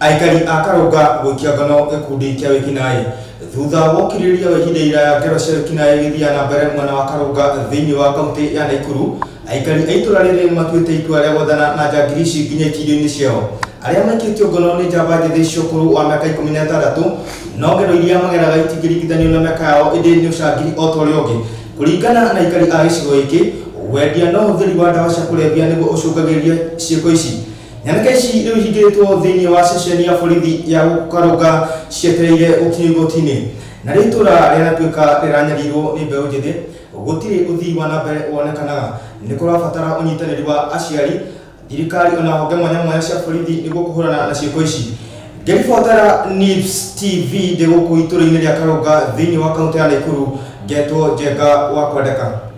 Aikari a Karunga gũikia ngono gĩkundi kĩa Wikinai thutha wa ũkirĩrĩria wa ihinda iraya ngero cia Wikinai gĩthiĩ na mbere mwena wa Karunga thĩinĩ wa kaunti ya Naikuru. Aikari a itũra rĩrĩ matuĩte itua rĩa gwathana na njangiri ici nginya itindiĩ-inĩ ciao. Arĩa maikĩtio ngono nĩ njamba njĩthĩ cia ũkũrũ wa mĩaka 16, no ngero iria mageraga itingĩringithanio na mĩaka yao, ĩndĩ nĩ ũcangiri o ta ũrĩa ũngĩ. Kũringana na aikari a gĩcigo gĩkĩ, wendia no ũhũthĩri wa ndawa cia kũrebia nĩguo ũcũngagĩrĩrie ciĩko ici. Nyanake ici rĩu ihingĩrĩtwo thĩinĩ wa ceceni ya borithi ya Karunga cietereire gũkinyio igoti-inĩ. Na rĩu itũra rĩratuĩka rĩranyarirwo nĩ mbeũ njĩthĩ, gũtirĩ ũthii wa na mbere wonekanaga. Nĩ kũrabatara ũnyitanĩri wa aciari, thirikari ona honge mwanya mwanya cia borithi nĩguo kũhũrana na ciĩko ici. Ngĩribotera News TV ndĩ gũkũ itũra-inĩ rĩa Karunga thĩinĩ wa kaunti ya Naikuru, ngetwo Njenga wa Kwendeka.